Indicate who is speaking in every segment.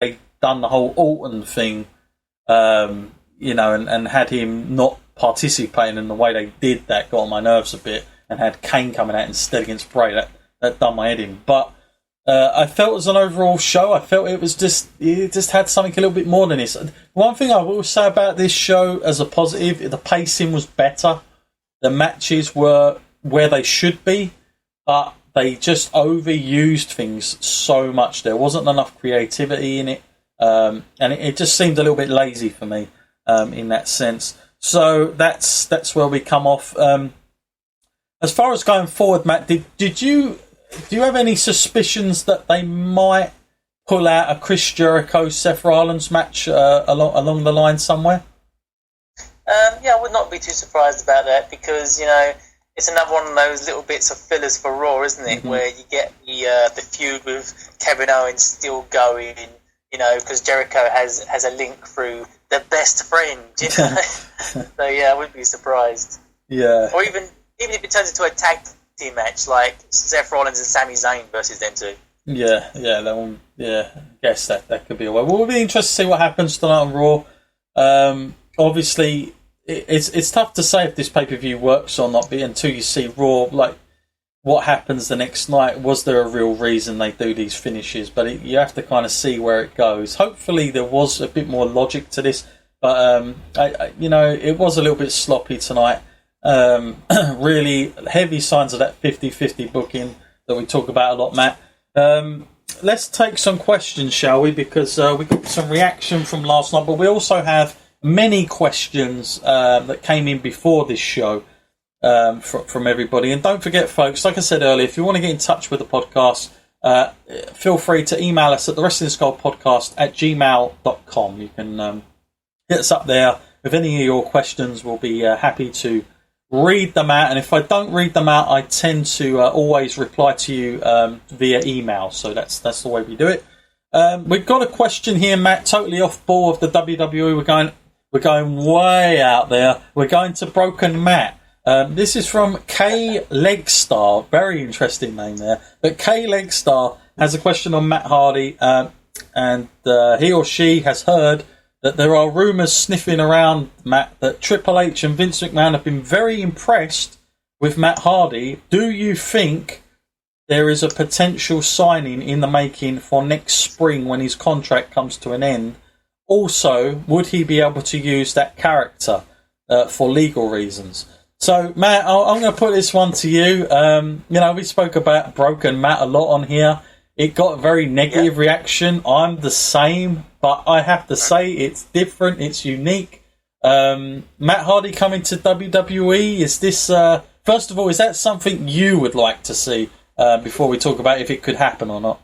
Speaker 1: they done the whole Orton thing, and had him not participating in the way they did that got on my nerves a bit, and had Kane coming out instead against Bray. That done my head in. But I felt as an overall show, I felt it just had something a little bit more than this. One thing I will say about this show as a positive, the pacing was better. The matches were where they should be, but they just overused things so much. There wasn't enough creativity in it, and it just seemed a little bit lazy for me in that sense. So that's where we come off. As far as going forward, Matt, do you have any suspicions that they might pull out a Chris Jericho Seth Rollins match along the line somewhere?
Speaker 2: Yeah, I would not be too surprised about that, because it's another one of those little bits of fillers for Raw, isn't it? Mm-hmm. Where you get the feud with Kevin Owens still going, because Jericho has a link through the best friend, So yeah, I wouldn't be surprised.
Speaker 1: Yeah.
Speaker 2: Or even if it turns into a tag team match, like Seth Rollins and Sami Zayn versus them two.
Speaker 1: Yeah, that one. Yeah, I guess that could be a way. Well, we'll be interested to see what happens tonight on Raw. Obviously, it's tough to say if this pay-per-view works or not, until you see Raw, like what happens the next night. Was there a real reason they do these finishes? But you have to kind of see where it goes. Hopefully there was a bit more logic to this, but it was a little bit sloppy tonight. Really heavy signs of that 50-50 booking that we talk about a lot, Matt. Let's take some questions, shall we? Because we got some reaction from last night, but we also have many questions that came in before this show from everybody. And don't forget, folks, like I said earlier, if you want to get in touch with the podcast, feel free to email us at the Wrestling Skull Podcast at gmail.com. You can hit us up there with any of your questions. We'll be happy to read them out. And if I don't read them out, I tend to always reply to you via email. So that's the way we do it. We've got a question here, Matt, totally off ball of the WWE. We're going way out there. We're going to Broken Matt. This is from K Legstar. Very interesting name there. But K Legstar has a question on Matt Hardy, and he or she has heard that there are rumours sniffing around, Matt, that Triple H and Vince McMahon have been very impressed with Matt Hardy. Do you think there is a potential signing in the making for next spring when his contract comes to an end? Also, would he be able to use that character for legal reasons? So, Matt, I'm going to put this one to you. We spoke about Broken Matt a lot on here. It got a very negative reaction. I'm the same, but I have to say it's different. It's unique. Matt Hardy coming to WWE. Is this, first of all, is that something you would like to see before we talk about if it could happen or not?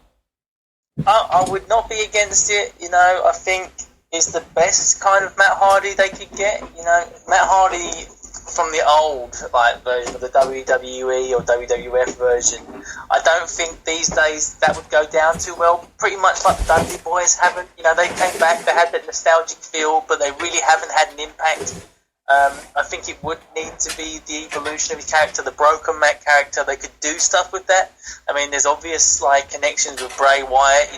Speaker 2: I would not be against it. I think it's the best kind of Matt Hardy they could get. Matt Hardy from the old version of the WWE or WWF version, I don't think these days that would go down too well. Pretty much like the Dudley Boys haven't. They came back, they had that nostalgic feel, but they really haven't had an impact. I think it would need to be the evolution of his character, the Broken Matt character. They could do stuff with that. I mean, there's obvious connections with Bray Wyatt.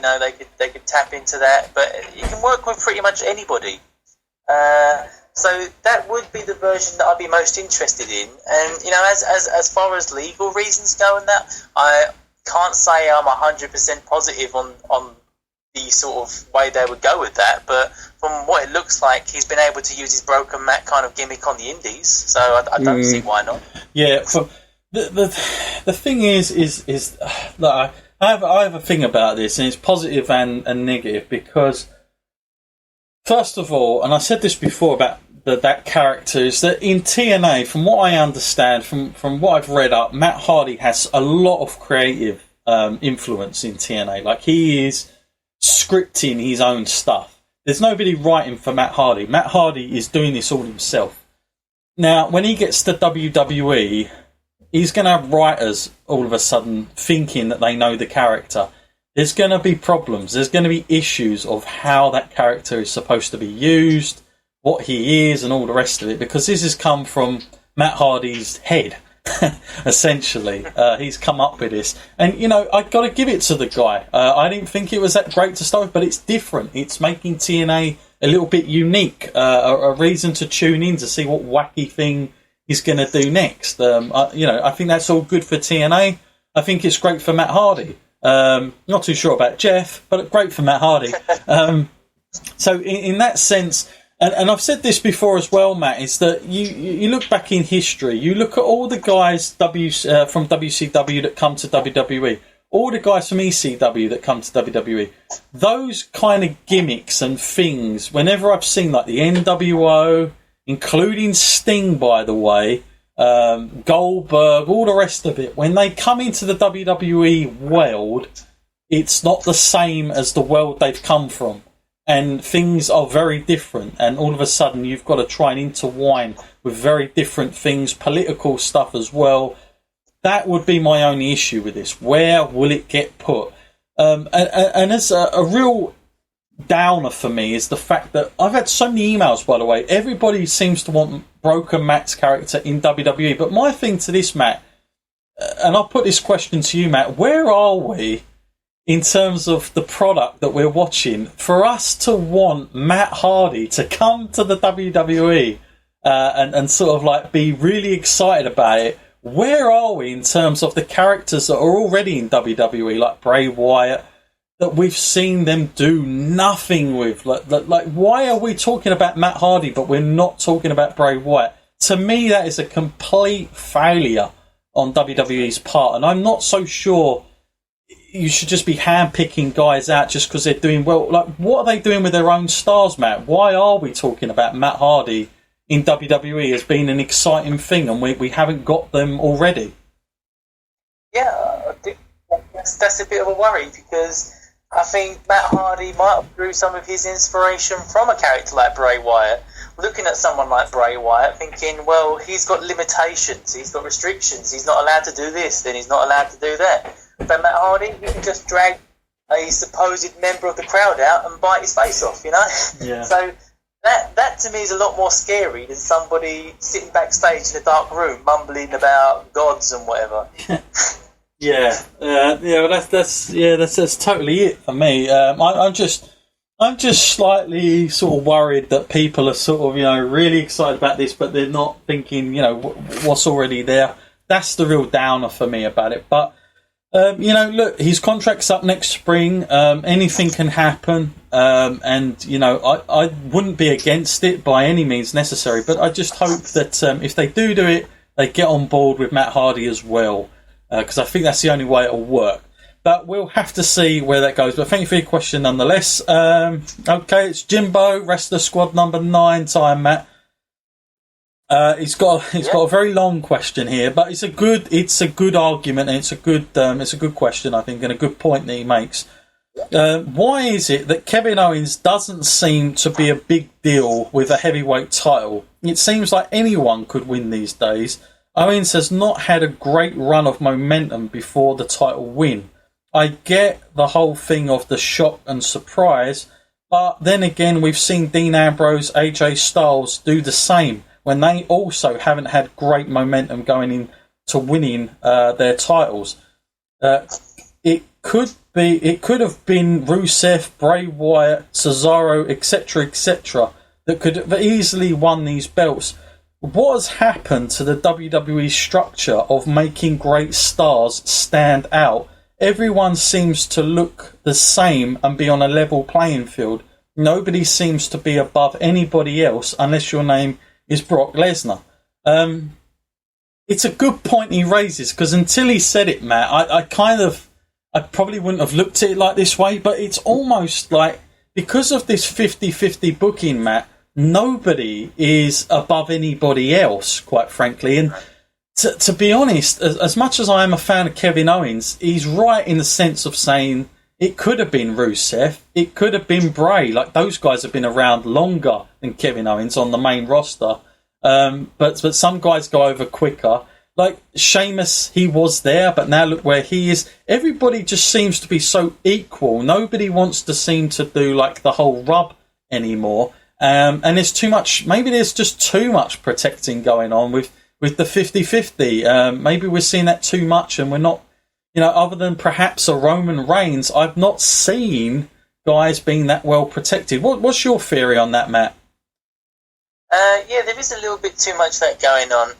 Speaker 2: They could tap into that, but you can work with pretty much anybody. So that would be the version that I'd be most interested in. And as far as legal reasons go, and that I can't say I'm 100% positive on the sort of way they would go with that, but from what it looks like, he's been able to use his Broken Matt kind of gimmick on the indies, so I don't see why not.
Speaker 1: Yeah, the thing is look, I have a thing about this, and it's positive and negative, because first of all, and I said this before about that character, is that in TNA, from what I understand, from what I've read up, Matt Hardy has a lot of creative influence in TNA. Like, he is scripting his own stuff. There's nobody writing for Matt Hardy. Matt Hardy is doing this all himself. Now, when he gets to WWE, he's going to have writers all of a sudden thinking that they know the character. There's going to be problems. There's going to be issues of how that character is supposed to be used, what he is, and all the rest of it, because this has come from Matt Hardy's head. essentially. He's come up with this. And, you know, I've got to give it to the guy. I didn't think it was that great to start with, but it's different. It's making TNA a little bit unique, a reason to tune in to see what wacky thing he's going to do next. I think that's all good for TNA. I think it's great for Matt Hardy. Not too sure about Jeff, but great for Matt Hardy. So in that sense, and I've said this before as well, Matt, is that you look back in history, you look at all the guys from WCW that come to WWE, all the guys from ECW that come to WWE, those kind of gimmicks and things, whenever I've seen like the NWO, including Sting, by the way, Goldberg, all the rest of it, when they come into the WWE world, it's not the same as the world they've come from. And things are very different, and all of a sudden you've got to try and intertwine with very different things, political stuff as well. That would be my only issue with this. Where will it get put? And as a real downer for me is the fact that I've had so many emails, by the way. Everybody seems to want Broken Matt's character in WWE, but my thing to this, Matt, and I'll put this question to you, Matt, where are we in terms of the product that we're watching, for us to want Matt Hardy to come to the WWE and sort of like be really excited about it? Where are we in terms of the characters that are already in WWE, like Bray Wyatt, that we've seen them do nothing with? Like, why are we talking about Matt Hardy, but we're not talking about Bray Wyatt? To me, that is a complete failure on WWE's part, and I'm not so sure you should just be handpicking guys out just because they're doing well. Like, what are they doing with their own stars, Matt? Why are we talking about Matt Hardy in WWE as being an exciting thing, and we haven't got them already?
Speaker 2: Yeah, I think that's a bit of a worry, because I think Matt Hardy might have drew some of his inspiration from a character like Bray Wyatt. Looking at someone like Bray Wyatt, thinking, well, he's got limitations, he's got restrictions, he's not allowed to do this, then he's not allowed to do that. But Matt Hardy, you can just drag a supposed member of the crowd out and bite his face off, you know?
Speaker 1: Yeah.
Speaker 2: So that to me is a lot more scary than somebody sitting backstage in a dark room mumbling about gods and whatever.
Speaker 1: Well, that's totally it for me. I'm just slightly sort of worried that people are sort of, you know, really excited about this, but they're not thinking, you know, what's already there. That's the real downer for me about it. But you know, look, his contract's up next spring. Anything can happen, and you know, I wouldn't be against it by any means necessary. But I just hope that if they do it, they get on board with Matt Hardy as well, because I think that's the only way it'll work. But we'll have to see where that goes. But thank you for your question nonetheless. Okay, it's Jimbo, Wrestler Squad number 9 time, Matt. He's got a very long question here, but it's a good argument, and it's a good question, I think, and a good point that he makes. Why is it that Kevin Owens doesn't seem to be a big deal with a heavyweight title? It seems like anyone could win these days. Owens has not had a great run of momentum before the title win. I get the whole thing of the shock and surprise, but then again, we've seen Dean Ambrose, AJ Styles do the same when they also haven't had great momentum going into winning their titles. It could have been Rusev, Bray Wyatt, Cesaro, etc., that could have easily won these belts. What has happened to the WWE structure of making great stars stand out? Everyone seems to look the same and be on a level playing field. Nobody seems to be above anybody else unless your name is Brock Lesnar. It's a good point he raises, because until he said it, Matt, I probably wouldn't have looked at it like this way, but it's almost like, because of this 50-50 booking, Matt, nobody is above anybody else, quite frankly. And to be honest, as much as I am a fan of Kevin Owens, he's right in the sense of saying it could have been Rusev, it could have been Bray. Like, those guys have been around longer than Kevin Owens on the main roster. But some guys go over quicker. Like Sheamus, he was there, but now look where he is. Everybody just seems to be so equal. Nobody wants to seem to do like the whole rub anymore. And there's too much. Maybe there's just too much protecting going on with with the 50-50. Maybe we're seeing that too much, and we're not, other than perhaps a Roman Reigns, I've not seen guys being that well protected. What's your theory on that, Matt?
Speaker 2: Yeah, there is a little bit too much of that going on.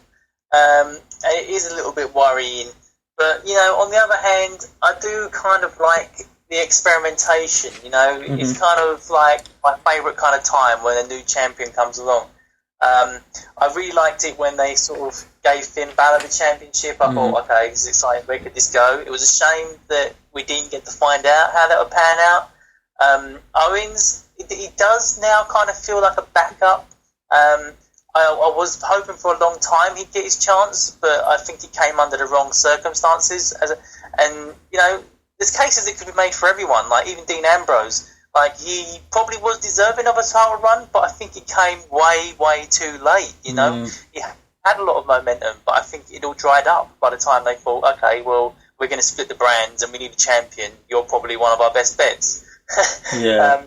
Speaker 2: It is a little bit worrying. But, on the other hand, I do kind of like the experimentation,
Speaker 1: Mm-hmm.
Speaker 2: It's kind of like my favourite kind of time when a new champion comes along. I really liked it when they sort of gave Finn Balor the championship. I thought, okay, this is exciting, where could this go? It was a shame that we didn't get to find out how that would pan out. Owens, he does now kind of feel like a backup. I was hoping for a long time he'd get his chance, but I think he came under the wrong circumstances. There's cases that could be made for everyone, like even Dean Ambrose. Like, he probably was deserving of a title run, but I think it came way, way too late, He had a lot of momentum, but I think it all dried up by the time they thought, okay, well, we're going to split the brands and we need a champion. You're probably one of our best bets.
Speaker 1: Yeah.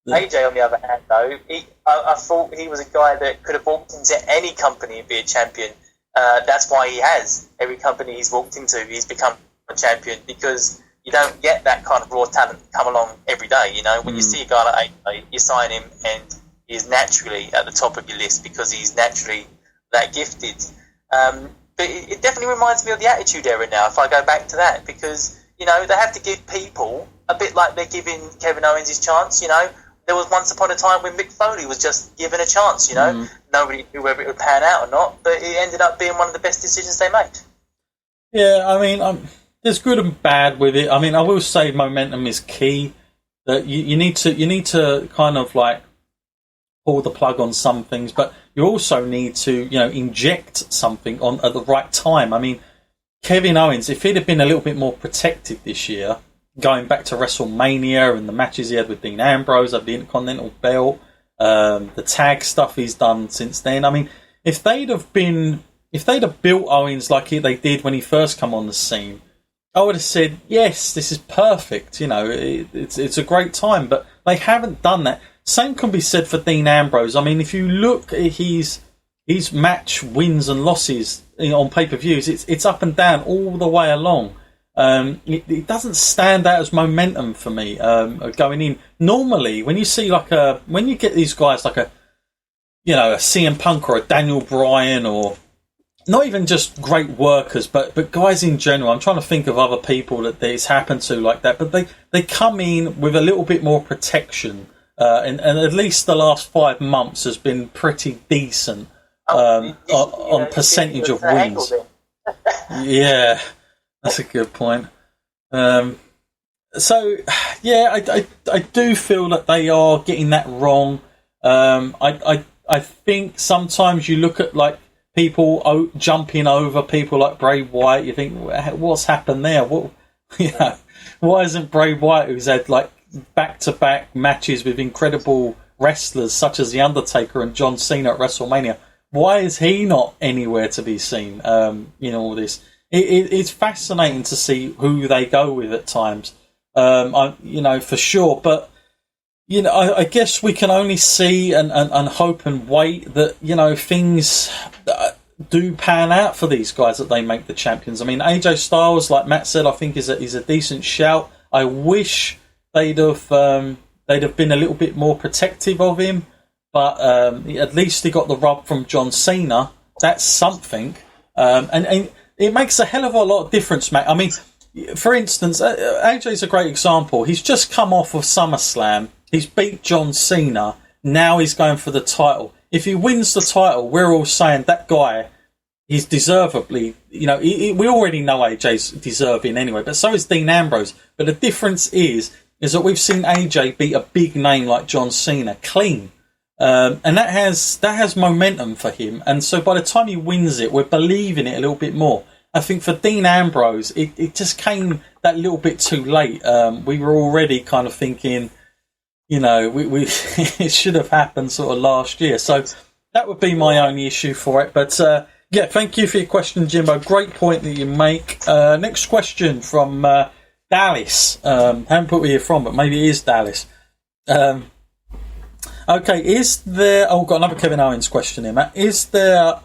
Speaker 2: AJ, on the other hand, though, I thought he was a guy that could have walked into any company and be a champion. That's why he has. Every company he's walked into, he's become a champion, because you don't get that kind of raw talent come along every day. When you see a guy like AJ, you sign him and he's naturally at the top of your list because he's naturally that gifted. But it definitely reminds me of the Attitude Era now, if I go back to that, because, they have to give people, a bit like they're giving Kevin Owens his chance, There was once upon a time when Mick Foley was just given a chance, Nobody knew whether it would pan out or not, but it ended up being one of the best decisions they made.
Speaker 1: Yeah, I mean, there's good and bad with it. I mean, I will say momentum is key. That you need to kind of like pull the plug on some things, but you also need to inject something on at the right time. I mean, Kevin Owens, if he'd have been a little bit more protected this year, going back to WrestleMania and the matches he had with Dean Ambrose over the Intercontinental Belt, the tag stuff he's done since then. I mean, if they'd have built Owens like they did when he first come on the scene, I would have said, yes, this is perfect. It's a great time, but they haven't done that. Same can be said for Dean Ambrose. I mean, if you look at his match wins and losses on pay-per-views, it's up and down all the way along. It doesn't stand out as momentum for me going in. Normally, when you see when you get these guys like a CM Punk or a Daniel Bryan, or not even just great workers, but guys in general. I'm trying to think of other people that it's happened to like that, but they come in with a little bit more protection, and at least the last 5 months has been pretty decent on percentage of wins. Yeah. That's a good point. So, yeah, I do feel that they are getting that wrong. I think sometimes you look at like people jumping over people like Bray Wyatt. You think, what's happened there? Why isn't Bray Wyatt, who's had like back-to-back matches with incredible wrestlers such as The Undertaker and John Cena at WrestleMania, why is he not anywhere to be seen? All this. It's fascinating to see who they go with at times, for sure. But I guess we can only see and hope and wait that things do pan out for these guys, that they make the champions. I mean, AJ Styles, like Matt said, I think is a decent shout. I wish they'd have been a little bit more protective of him, but at least he got the rub from John Cena. That's something, and it makes a hell of a lot of difference, Matt. I mean, for instance, AJ's a great example. He's just come off of SummerSlam. He's beat John Cena. Now he's going for the title. If he wins the title, we're all saying that guy, he's deservedly, we already know AJ's deserving anyway, but so is Dean Ambrose. But the difference is that we've seen AJ beat a big name like John Cena clean. And that has momentum for him. And so by the time he wins it, we're believing it a little bit more. I think for Dean Ambrose, it just came that little bit too late. We were already kind of thinking, we it should have happened sort of last year. So that would be my only issue for it. But thank you for your question, Jimbo. Great point that you make. Next question from Dallas. Haven't put where you're from, but maybe it is Dallas. Okay, is there... Oh, got another Kevin Owens question here, Matt. Is there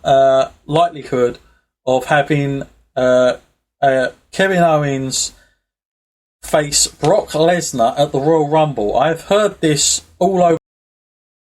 Speaker 1: likelihood of having Kevin Owens face Brock Lesnar at the Royal Rumble? I've heard this all over